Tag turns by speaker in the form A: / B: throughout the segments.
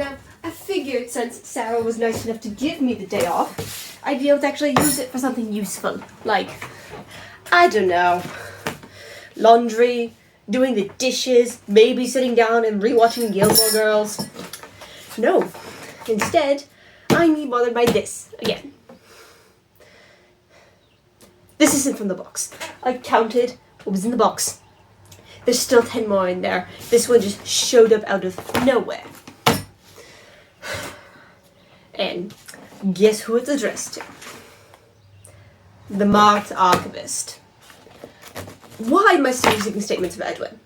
A: I figured since Sarah was nice enough to give me the day off, I'd be able to actually use it for something useful. Like, I don't know, laundry, doing the dishes, maybe sitting down and rewatching Gilmore Girls. No. Instead, I'm being bothered by this again. This isn't from the box. I counted what was in the box. There's still 10 more in there. This one just showed up out of nowhere. And guess who it's addressed to? The marked archivist. Why am I still using statements of Edwin?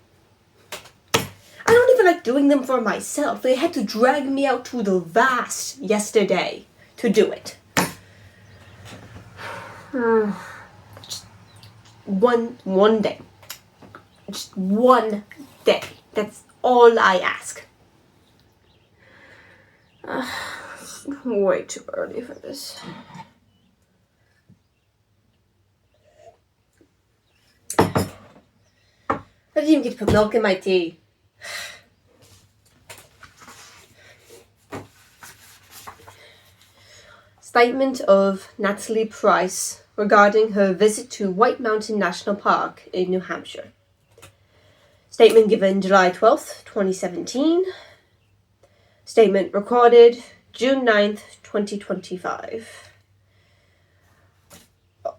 A: I don't even like doing them for myself. They had to drag me out to the vast yesterday to do it. Just one day. Just one day. That's all I ask. Way too early for this. I didn't even get to put milk in my tea. Statement of Natalie Price regarding her visit to White Mountain National Park in New Hampshire. Statement given July 12th, 2017. Statement recorded June 9th, 2025.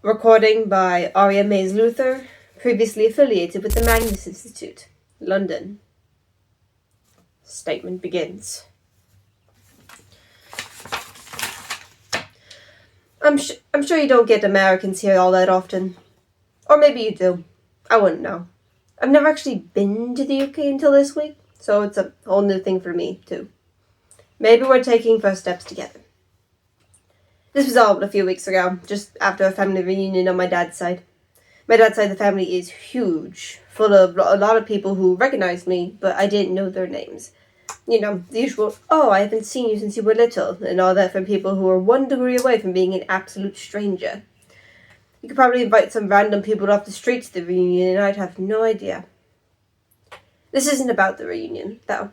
A: Recording by Aria Mays Luther, previously affiliated with the Magnus Institute, London. Statement begins. I'm sure you don't get Americans here all that often. Or maybe you do. I wouldn't know. I've never actually been to the UK until this week, so it's a whole new thing for me, too. Maybe we're taking first steps together. This was all a few weeks ago, just after a family reunion on my dad's side. My dad's side of the family is huge, full of a lot of people who recognized me, but I didn't know their names. You know, the usual, oh, I haven't seen you since you were little, and all that from people who are 1 degree away from being an absolute stranger. You could probably invite some random people off the street to the reunion, and I'd have no idea. This isn't about the reunion, though.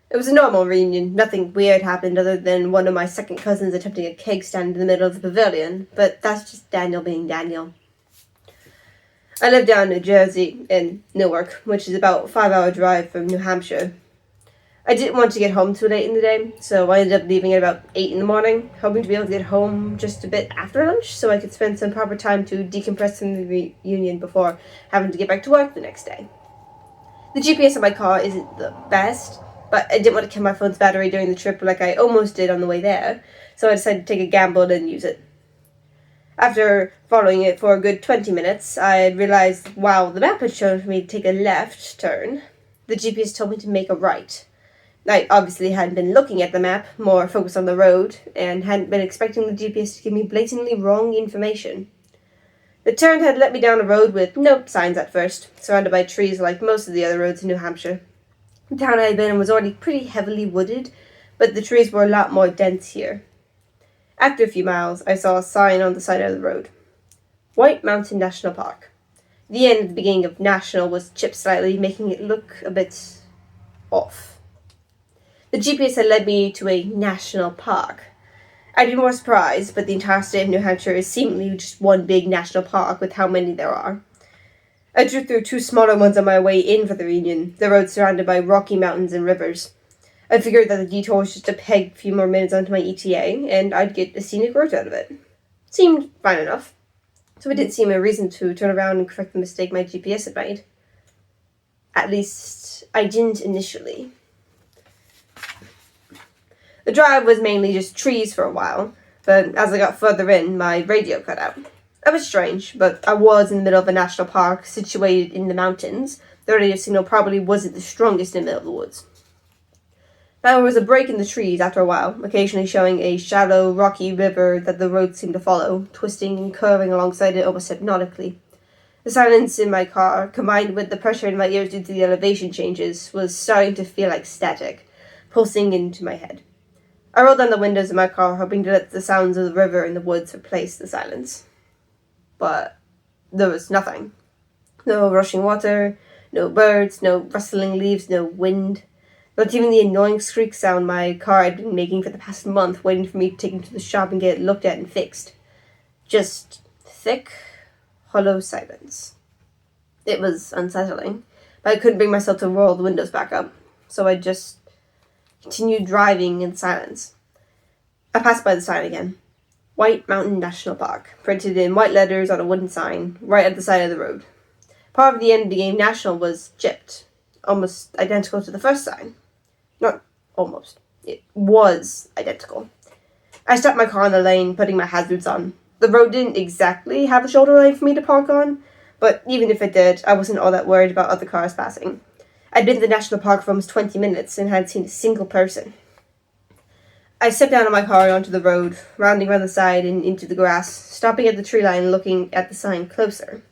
A: It was a normal reunion. Nothing weird happened other than one of my second cousins attempting a keg stand in the middle of the pavilion, but that's just Daniel being Daniel. I live down in New Jersey, in Newark, which is about a 5-hour drive from New Hampshire. I didn't want to get home too late in the day, so I ended up leaving at about 8 in the morning, hoping to be able to get home just a bit after lunch so I could spend some proper time to decompress from the reunion before having to get back to work the next day. The GPS on my car isn't the best, but I didn't want to kill my phone's battery during the trip like I almost did on the way there, so I decided to take a gamble and use it. After following it for a good 20 minutes, I realized while the map had shown for me to take a left turn, the GPS told me to make a right. I obviously hadn't been looking at the map, more focused on the road, and hadn't been expecting the GPS to give me blatantly wrong information. The turn had led me down a road with no signs at first, surrounded by trees like most of the other roads in New Hampshire. The town I had been in was already pretty heavily wooded, but the trees were a lot more dense here. After a few miles, I saw a sign on the side of the road. White Mountain National Park. The end at the beginning of National was chipped slightly, making it look a bit off. The GPS had led me to a national park. I'd be more surprised, but the entire state of New Hampshire is seemingly just one big national park with how many there are. I drove through 2 smaller ones on my way in for the reunion, the road surrounded by rocky mountains and rivers. I figured that the detour was just a few more minutes onto my ETA, and I'd get a scenic route out of it. Seemed fine enough, so it didn't seem a reason to turn around and correct the mistake my GPS had made. At least, I didn't initially. The drive was mainly just trees for a while, but as I got further in, my radio cut out. That was strange, but I was in the middle of a national park situated in the mountains. The radio signal probably wasn't the strongest in the middle of the woods. There was a break in the trees after a while, occasionally showing a shallow, rocky river that the road seemed to follow, twisting and curving alongside it almost hypnotically. The silence in my car, combined with the pressure in my ears due to the elevation changes, was starting to feel like static, pulsing into my head. I rolled down the windows of my car, hoping to let the sounds of the river and the woods replace the silence. But there was nothing. No rushing water, no birds, no rustling leaves, no wind. Not even the annoying squeak sound my car had been making for the past month, waiting for me to take him to the shop and get it looked at and fixed. Just thick, hollow silence. It was unsettling, but I couldn't bring myself to roll the windows back up, so I just continued driving in silence. I passed by the sign again. White Mountain National Park, printed in white letters on a wooden sign, right at the side of the road. Part of the end of the game National was chipped, almost identical to the first sign. Not almost. It was identical. I stopped my car in the lane, putting my hazards on. The road didn't exactly have a shoulder lane for me to park on, but even if it did, I wasn't all that worried about other cars passing. I'd been to the national park for almost 20 minutes and hadn't seen a single person. I stepped out of my car onto the road, rounding around the side and into the grass, stopping at the tree line and looking at the sign closer.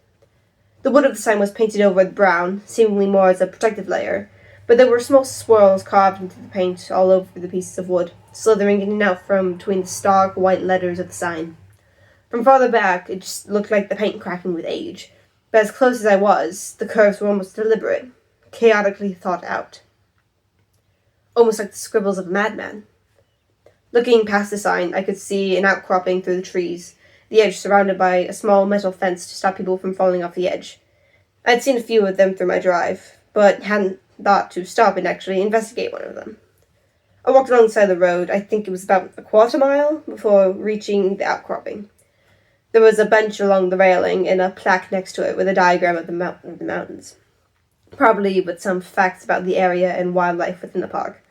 A: The wood of the sign was painted over with brown, seemingly more as a protective layer, but there were small swirls carved into the paint all over the pieces of wood, slithering in and out from between the stark white letters of the sign. From farther back, it just looked like the paint cracking with age, but as close as I was, the curves were almost deliberate, chaotically thought out. Almost like the scribbles of a madman. Looking past the sign, I could see an outcropping through the trees, the edge surrounded by a small metal fence to stop people from falling off the edge. I'd seen a few of them through my drive, but hadn't thought to stop and actually investigate one of them. I walked alongside the road, I think it was about a quarter mile, before reaching the outcropping. There was a bench along the railing and a plaque next to it with a diagram of the mountains, probably with some facts about the area and wildlife within the park.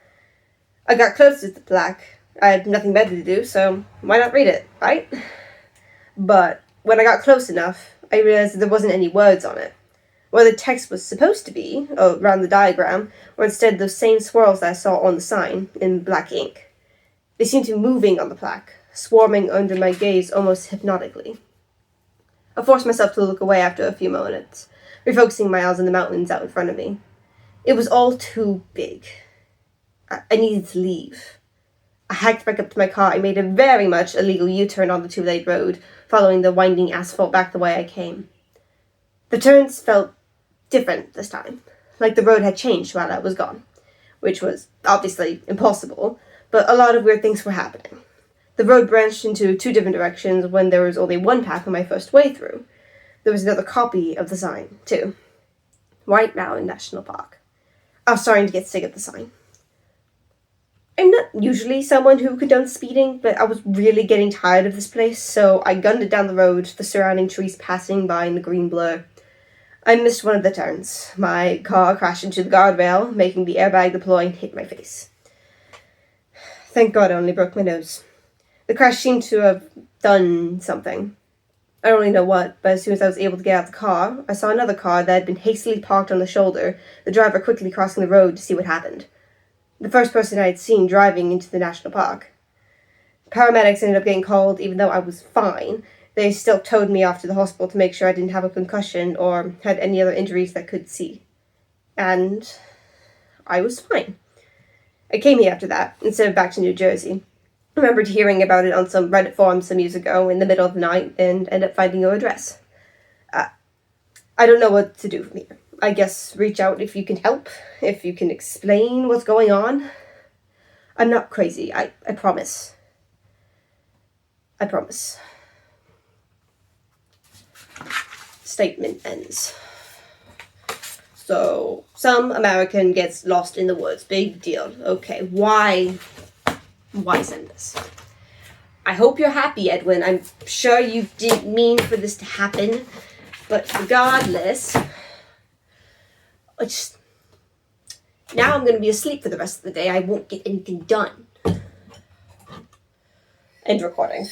A: I got close to the plaque. I had nothing better to do, so why not read it, right? But when I got close enough, I realized that there wasn't any words on it. Where the text was supposed to be, around the diagram, were instead those same swirls that I saw on the sign, in black ink. They seemed to be moving on the plaque, swarming under my gaze almost hypnotically. I forced myself to look away after a few moments, refocusing my eyes on the mountains out in front of me. It was all too big. I needed to leave. I hiked back up to my car and made a very much illegal U-turn on the two-lane road, following the winding asphalt back the way I came. The turns felt different this time, like the road had changed while I was gone, which was obviously impossible, but a lot of weird things were happening. The road branched into two different directions when there was only one path on my first way through. There was another copy of the sign, too. White Mountain National Park. I was starting to get sick of the sign. I'm not usually someone who condones speeding, but I was really getting tired of this place, so I gunned it down the road, the surrounding trees passing by in the green blur. I missed one of the turns. My car crashed into the guardrail, making the airbag deploy and hit my face. Thank God I only broke my nose. The crash seemed to have done something. I don't really know what, but as soon as I was able to get out of the car, I saw another car that had been hastily parked on the shoulder, the driver quickly crossing the road to see what happened. The first person I had seen driving into the national park. Paramedics ended up getting called, even though I was fine. They still towed me off to the hospital to make sure I didn't have a concussion or had any other injuries that could see. And I was fine. I came here after that, instead of back to New Jersey. I remembered hearing about it on some Reddit forums some years ago in the middle of the night and ended up finding your address. I don't know what to do from here. I guess reach out if you can help, if you can explain what's going on. I'm not crazy, I promise. I promise. Statement ends. So, some American gets lost in the woods. Big deal. Okay, why send this? I hope you're happy, Edwin. I'm sure you didn't mean for this to happen. But regardless, now I'm going to be asleep for the rest of the day. I won't get anything done. End recording.